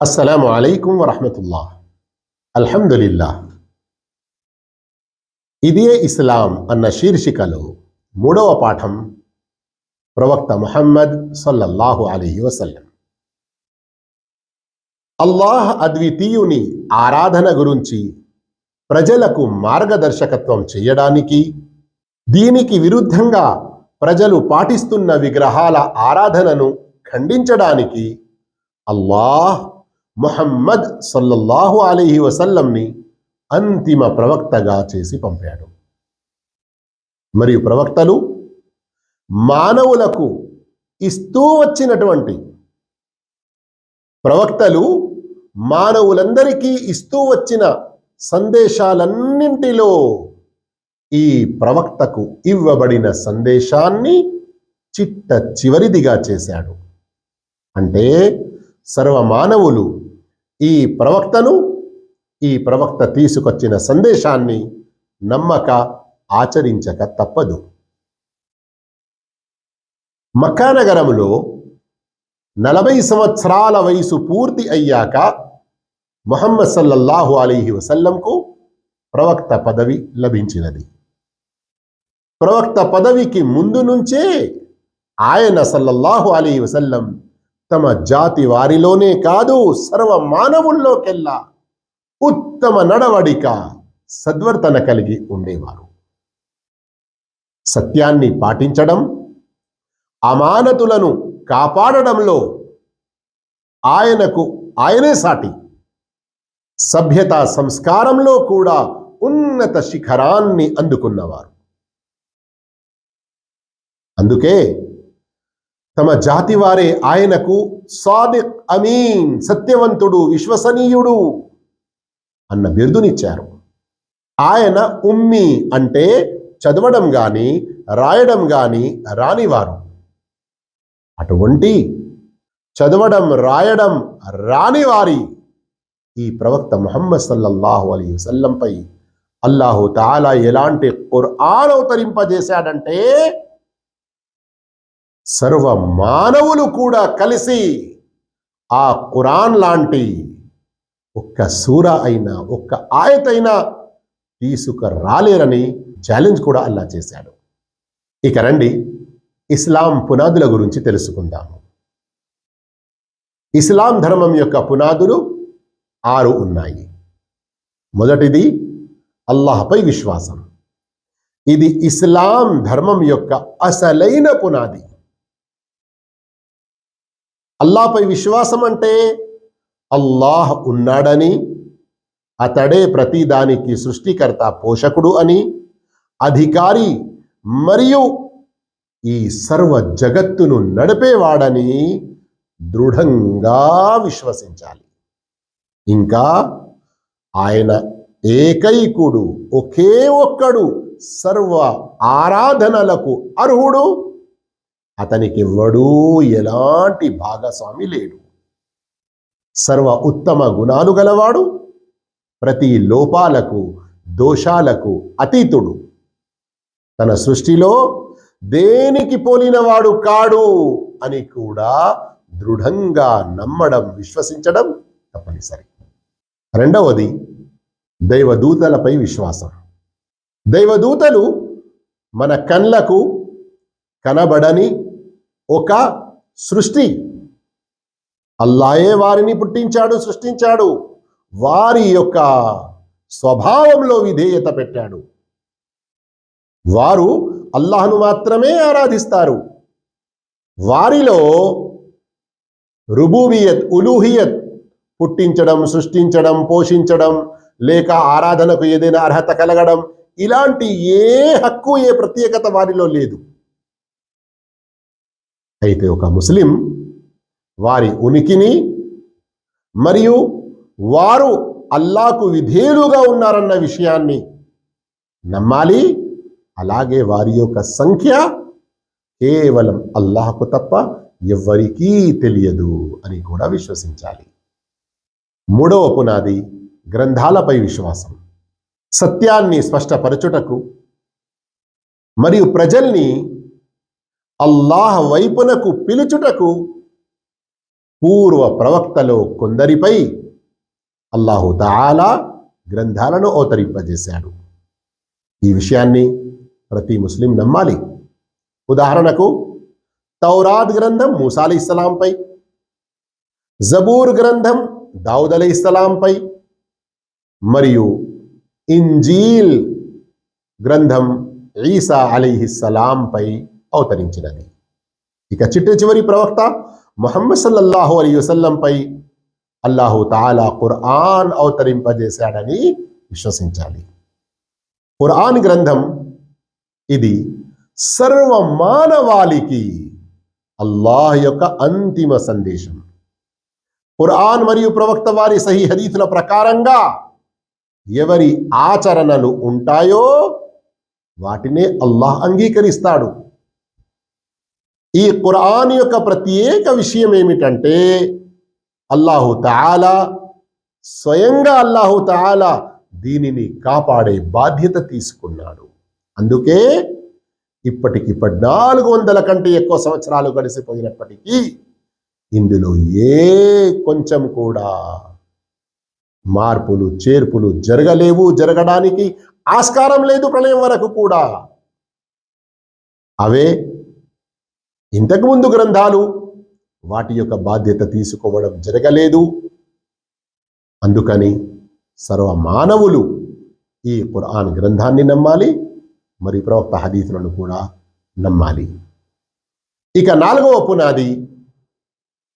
అస్సలాము అలైకుం వరహమతుల్లాహ్. అల్హమ్దులిల్లాహ్. ఇదే ఇస్లాం అన్న శీర్షికలో మూడవ పాఠం ప్రవక్త ముహమ్మద్ సల్లల్లాహు అలైహి వసల్లం. అల్లాహ్ అద్వితీయుని ఆరాధన గురించి ప్రజలకు మార్గదర్శకత్వం చేయడానికి, దీనికి విరుద్ధంగా ప్రజలు పాటిస్తున్న విగ్రహాల ఆరాధనను ఖండించడానికి అల్లాహ్ ముహమ్మద్ సల్లల్లాహు అలైహి వసల్లంని అంతిమ ప్రవక్తగా చేసి పంపాడు. మరియు ప్రవక్తలు మానవులకు ఇస్తూ వచ్చినటువంటి మానవులందరికీ ఇస్తూ వచ్చిన సందేశాలన్నింటిలో ఈ ప్రవక్తకు ఇవ్వబడిన సందేశాన్ని చిట్ట చివరిదిగా చేశాడు. అంటే సర్వమానవులు ఈ ప్రవక్త తీసుకొచ్చిన సందేశాన్ని నమ్మక ఆచరించక తప్పదు. మక్కా నగరములో 40 సంవత్సరాల వయసు పూర్తి అయ్యాక ముహమ్మద్ సల్లల్లాహు అలైహి వసల్లంకు ప్రవక్త పదవి లభించినది. ప్రవక్త పదవికి ముందు నుంచే ఆయన సల్లల్లాహు అలైహి వసల్లం తమ జాతి వారిలోనే కాదు, సర్వ మానవుల్లోకెల్లా ఉత్తమ నడవడిక, సద్వర్తన కలిగి ఉండేవారు. సత్యాన్ని పాటించడం, అమానతులను కాపాడడంలో ఆయనే సాటి. సభ్యతా సంస్కారంలో కూడా ఉన్నత శిఖరాన్ని అందుకున్నవారు. అందుకే తమ జాతి వారే ఆయనకు సాదిక్, అమీన్, సత్యవంతుడు, విశ్వసనీయుడు అన్న బిరుదునిచ్చారు. ఆయన ఉమ్మీ అంటే చదవడం గాని రాయడం గాని రానివారు. అటువంటి చదవడం రాయడం రానివారి ఈ ప్రవక్త ముహమ్మద్ సల్లల్లాహు అలైహి వసల్లంపై అల్లాహు తఆలా ఎలాంటి ఖుర్ఆన్ అవతరింపజేశాడంటే సర్వ మానవులు కూడా కలిసి ఆ ఖురాన్ లాంటి ఒక్క సూరా అయినా ఒక్క ఆయత్ అయినా తీసుకురాలేరని ఛాలెంజ్ కూడా అల్లా చేశాడు. ఇక రండి ఇస్లాం పునాదుల గురించి తెలుసుకుందాము. ఇస్లాం ధర్మం యొక్క పునాదులు 6 ఉన్నాయి. మొదటిది అల్లాహపై విశ్వాసం. ఇది ఇస్లాం ధర్మం యొక్క అసలైన పునాది. అల్లాహపై విశ్వాసం అంటే అల్లాహ్ ఉన్నాడని, అతడే ప్రతిదానికి సృష్టికర్త, పోషకుడు అని, అధికారి మరియు ఈ సర్వ జగత్తును నడిపేవాడని దృఢంగా విశ్వసించాలి. ఇంకా ఆయన ఏకైకుడు, ఒకే ఒక్కడు, సర్వ ఆరాధనలకు అర్హుడు, అతనికి ఎవ్వడూ ఎలాంటి భాగస్వామి లేడు. సర్వ ఉత్తమ గుణాలు గలవాడు, ప్రతి లోపాలకు దోషాలకు అతీతుడు, తన సృష్టిలో దేనికి పోలినవాడు కాడు అని కూడా దృఢంగా నమ్మడం, విశ్వసించడం తప్పనిసరి. రెండవది దైవదూతలపై విశ్వాసం. దైవదూతలు మన కళ్ళకు కనబడని ఒక సృష్టి. అల్లాయే వారిని పుట్టించాడు, సృష్టించాడు. వారి యొక్క స్వభావంలో విధేయత పెట్టాడు. వారు అల్లాహ్ను మాత్రమే ఆరాధిస్తారు. వారిలో రుబూబియత్, ఉలూహియత్, పుట్టించడం, సృష్టించడం, పోషించడం, లేక ఆరాధనకు ఏదైనా అర్హత కలగడం, ఇలాంటి ఏ హక్కు, ఏ ప్రత్యేకత వారిలో లేదు. అయితే ఒక ముస్లిం వారి ఉనికిని మరియు వారు అల్లాహ్కు విధేయులుగా ఉన్నారన్న విషయాన్ని నమ్మాలి. అలాగే వారి యొక్క సంఖ్య కేవలం అల్లాహ్కు తప్ప ఎవ్వరికీ తెలియదు అని కూడా విశ్వసించాలి. మూడవ పునాది గ్రంథాలపై విశ్వాసం. సత్యాన్ని స్పష్టపరచుటకు మరియు ప్రజల్ని అల్లాహ్ వైపునకు పిలుచుటకు పూర్వ ప్రవక్తలో కొందరిపై అల్లాహు తఆలా గ్రంథాలను అవతరింపజేశాడు. ఈ విషయాన్ని ప్రతి ముస్లిం నమ్మాలి. ఉదాహరణకు తౌరాత్ గ్రంథం మూసా అలైహిస్సలాంపై, జబూర్ గ్రంథం దావుద్ అలైహిస్సలాంపై, మరియు ఇంజీల్ గ్రంథం ఈసా అలైహిస్సలాంపై అవతరించినది. ఇక చిట్ట చివరి ప్రవక్త ముహమ్మద్ సల్లల్లాహు అలైహి వసల్లంపై అల్లాహు తఆలా ఖురాన్ అవతరింపజేశాడని విశ్వసించాలి. ఖురాన్ గ్రంథం ఇది సర్వ మానవాళికి అల్లాహ్ యొక్క అంతిమ సందేశం. ఖురాన్ మరియు ప్రవక్త వారి సహీ హదీసుల ప్రకారంగా ఎవరి ఆచరణలు ఉంటాయో వాటినే అల్లాహ్ అంగీకరిస్తాడు. ఈ ఖురాన్ యొక్క ప్రత్యేక విషయం ఏమిటంటే అల్లాహు తఆలా స్వయంగా అల్లాహు తఆలా దీనిని కాపాడే బాధ్యత తీసుకున్నాడు. అందుకే ఇప్పటికి 1400 కంటే ఎక్కువ సంవత్సరాలు గడిచిపోయినప్పటికీ ఇందులో ఏ కొంచెం కూడా మార్పులు చేర్పులు జరగలేవు, జరగడానికి ఆస్కారం లేదు ప్రళయం వరకు కూడా. అవే ఇంతకుముందు గ్రంథాలు, వాటి యొక్క బాధ్యత తీసుకోవడం జరగలేదు. అందుకని సర్వ మానవులు ఈ ఖురాన్ గ్రంథాన్ని నమ్మాలి, మరి ప్రవక్త హదీసులను కూడా నమ్మాలి. ఇక 4వ పునాది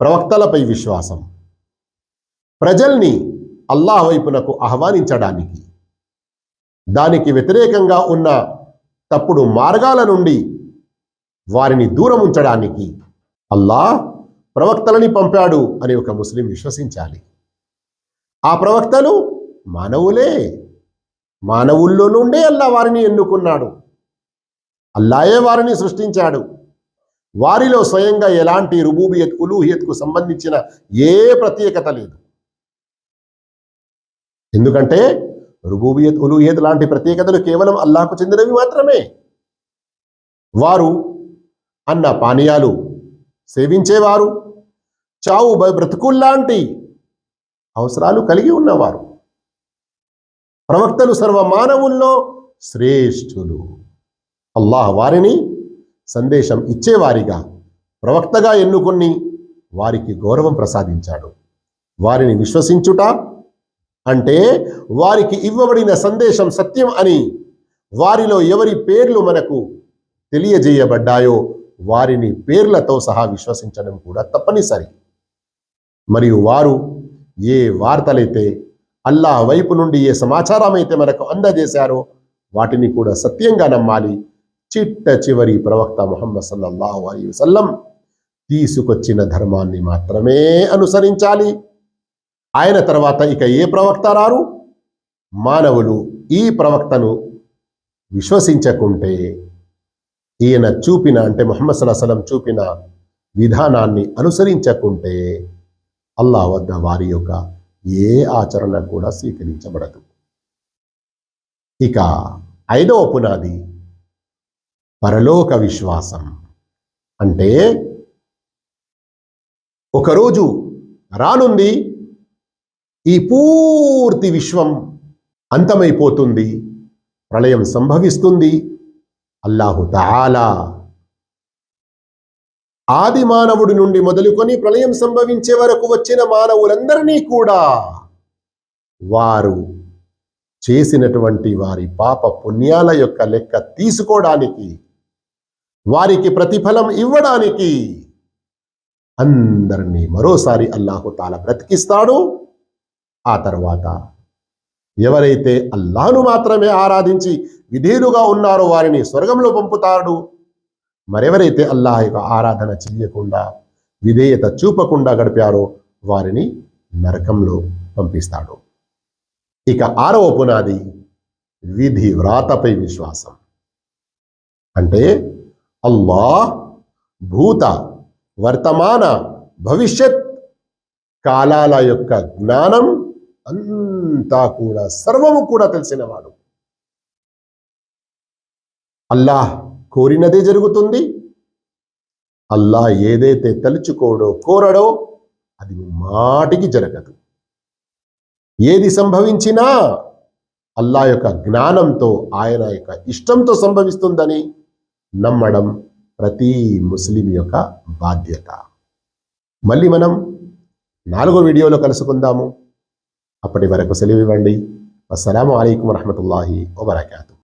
ప్రవక్తలపై విశ్వాసం. ప్రజల్ని అల్లాహ్ వైపునకు ఆహ్వానించడానికి, దానికి వ్యతిరేకంగా ఉన్న తప్పుడు మార్గాల నుండి వారిని దూరం ఉంచడానికి అల్లాహ్ ప్రవక్తలని పంపాడు అని ఒక ముస్లిం విశ్వసించాలి. ఆ ప్రవక్తలు మానవులే. మానవుల్లో నుండే అల్లాహ్ వారిని ఎన్నుకున్నాడు. అల్లాహే వారిని సృష్టించాడు. వారిలో స్వయంగా ఎలాంటి రుబూబియత్ ఉలూహియత్కు సంబంధించిన ఏ ప్రత్యేకత లేదు. ఎందుకంటే రుబూబియత్ ఉలూహియత్ లాంటి ప్రత్యేకతలు కేవలం అల్లాహకు చెందినవి మాత్రమే. వారు అన్న పానీయాలు సేవించేవారు, చావు బ్రతుకుల్లాంటి అవసరాలు కలిగి ఉన్నవారు. ప్రవక్తలు సర్వ మానవుల్లో శ్రేష్ఠులు. అల్లాహ్ వారిని సందేశం ఇచ్చేవారిగా, ప్రవక్తగా ఎన్నుకొని వారికి గౌరవం ప్రసాదించాడు. వారిని విశ్వసించుట అంటే వారికి ఇవ్వబడిన సందేశం సత్యం అని, వారిలో ఎవరి పేర్లు మనకు తెలియజేయబడ్డాయో వారిని పేర్లతో సహా విశ్వసించడం కూడా తప్పనిసరి. మరియు వారు ఏ వార్తలైతే అల్లాహ్ వైపు నుండి ఏ సమాచారం అయితే మనకు అందజేశారో వాటిని కూడా సత్యంగా నమ్మాలి. చిట్ట చివరి ప్రవక్త ముహమ్మద్ సల్లల్లాహు అలైహి వసల్లం తీసుకొచ్చిన ధర్మాన్ని మాత్రమే అనుసరించాలి. ఆయన తర్వాత ఇక ఏ ప్రవక్త రారు. మానవులు ఈ ప్రవక్తను విశ్వసించకుంటే, ఈయన చూపిన అంటే ముహమ్మద్ సల్లల్లాహు అలైహి వసల్లం చూపిన విధానాన్ని అనుసరించకుంటే అల్లాహ్ వద్ద వారి యొక్క ఏ ఆచరణ కూడా స్వీకరించబడదు. ఇక 5వ పునాది పరలోక విశ్వాసం. అంటే ఒకరోజు రానుంది, ఈ పూర్తి విశ్వం అంతమైపోతుంది, ప్రళయం సంభవిస్తుంది. అల్లాహు తఆలా ఆది మానవుడి నుండి మొదలుకొని ప్రళయం సంభవించే వరకు వచ్చిన మానవులందరినీ కూడా వారు చేసినటువంటి వారి పాప పుణ్యాల యొక్క లెక్క తీసుకోవడానికి, వారికి ప్రతిఫలం ఇవ్వడానికి అందరినీ మరోసారి అల్లాహు తాలా బ్రతికిస్తాడు. ఆ తర్వాత ఎవరైతే అల్లాహ్ను మాత్రమే ఆరాధించి విధేయులుగా ఉన్నారో వారిని స్వర్గంలో పంపుతాడు. మరెవరైతే అల్లాహ్ యొక్క ఆరాధన చెయ్యకుండా విధేయత చూపకుండా గడిపారో వారిని నరకంలో పంపిస్తాడు. ఇక 6వ పునాది విధి వ్రాతపై విశ్వాసం. అంటే అల్లాహ్ భూత వర్తమాన భవిష్యత్ కాలాల యొక్క జ్ఞానం అంతా కూడా సర్వము కూడా తెలిసినవాడు. అల్లాహ్ కోరినదే జరుగుతుంది. అల్లాహ్ ఏదైతే తలుచుకోడో కోరడో అది మాటికి జరగదు. ఏది సంభవించినా అల్లా యొక్క జ్ఞానంతో, ఆయన యొక్క ఇష్టంతో సంభవిస్తుందని నమ్మడం ప్రతి ముస్లిం యొక్క బాధ్యత. మళ్ళీ మనం 4వ వీడియోలో కలుసుకుందాము. అప్పటి వరకు సెలవు ఇవ్వండి. అస్సలాము అలైకుం వరహ్మతుల్లాహి వబరకాతుహు.